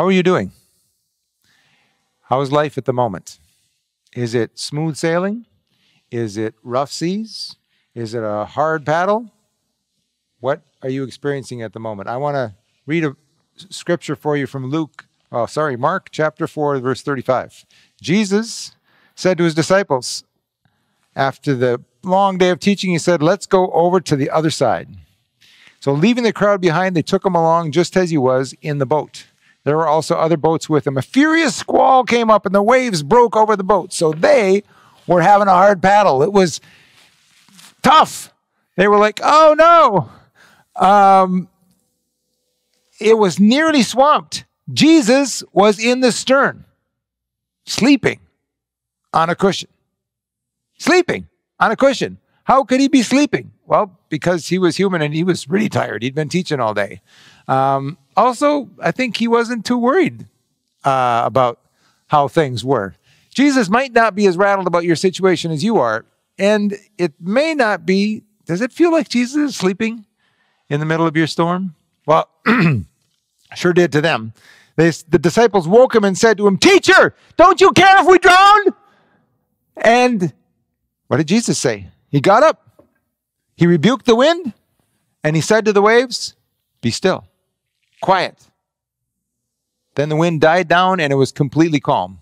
How are you doing? How is life at the moment? Is it smooth sailing? Is it rough seas? Is it a hard paddle? What are you experiencing at the moment? I want to read a scripture for you from Mark chapter 4, verse 35. Jesus said to his disciples, after the long day of teaching, he said, let's go over to the other side. So leaving the crowd behind, they took him along just as he was in the boat. There were also other boats with him. A furious squall came up and the waves broke over the boat. So they were having a hard paddle. It was tough. They were like, oh no. It was nearly swamped. Jesus was in the stern, sleeping on a cushion. Sleeping on a cushion. How could he be sleeping? Well, because he was human and he was really tired. He'd been teaching all day. Also, I think he wasn't too worried about how things were. Jesus might not be as rattled about your situation as you are. And it may not be. Does it feel like Jesus is sleeping in the middle of your storm? Well, sure did to them. The disciples woke him and said to him, "Teacher, don't you care if we drown?" And what did Jesus say? He got up. He rebuked the wind and he said to the waves, "Be still, quiet." Then the wind died down and it was completely calm.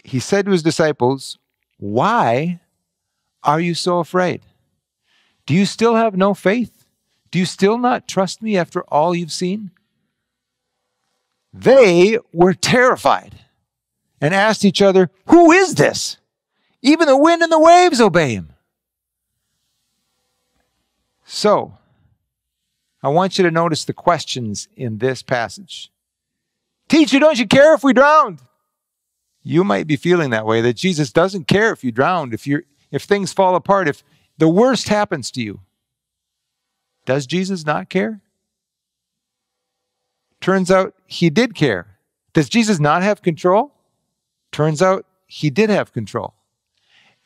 He said to his disciples, "Why are you so afraid? Do you still have no faith? Do you still not trust me after all you've seen?" They were terrified and asked each other, "Who is this? Even the wind and the waves obey him." So, I want you to notice the questions in this passage. "Teacher, don't you care if we drowned?" You might be feeling that way, that Jesus doesn't care if you drowned, if things fall apart, if the worst happens to you. Does Jesus not care? Turns out he did care. Does Jesus not have control? Turns out he did have control.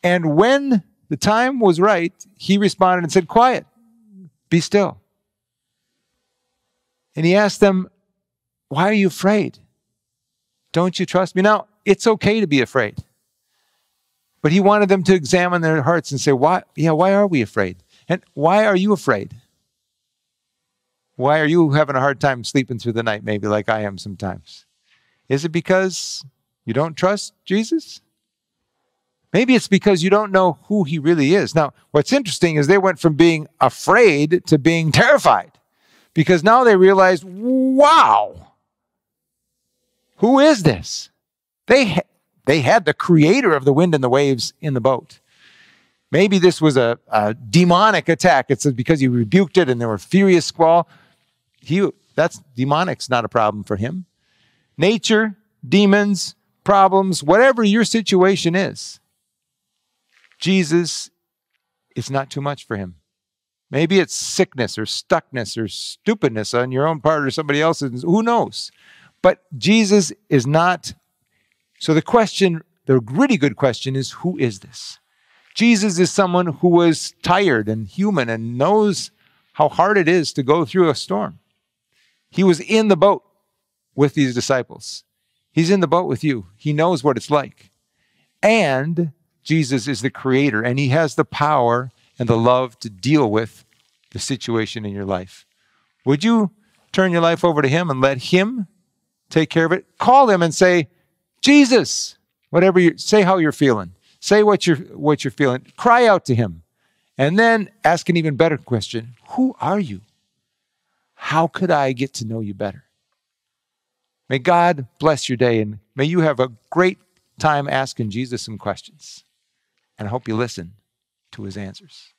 And when the time was right, he responded and said, "Quiet, be still." And he asked them, "Why are you afraid? Don't you trust me?" Now, it's okay to be afraid. But he wanted them to examine their hearts and say, why are we afraid? And why are you afraid? Why are you having a hard time sleeping through the night, maybe like I am sometimes? Is it because you don't trust Jesus? Maybe it's because you don't know who he really is. Now, what's interesting is they went from being afraid to being terrified, because now they realized, wow, who is this? They had the creator of the wind and the waves in the boat. Maybe this was a demonic attack. It's because he rebuked it and there were furious squall. That's demonic's not a problem for him. Nature, demons, problems, whatever your situation is, Jesus is not too much for him. Maybe it's sickness or stuckness or stupidness on your own part or somebody else's. Who knows? But Jesus is not. So the really good question is, who is this? Jesus is someone who was tired and human and knows how hard it is to go through a storm. He was in the boat with these disciples. He's in the boat with you. He knows what it's like. And Jesus is the creator, and he has the power and the love to deal with the situation in your life. Would you turn your life over to him and let him take care of it? Call him and say, "Jesus," say how you're feeling. Say what you're feeling. Cry out to him. And then ask an even better question. Who are you? How could I get to know you better? May God bless your day, and may you have a great time asking Jesus some questions. And I hope you listen to his answers.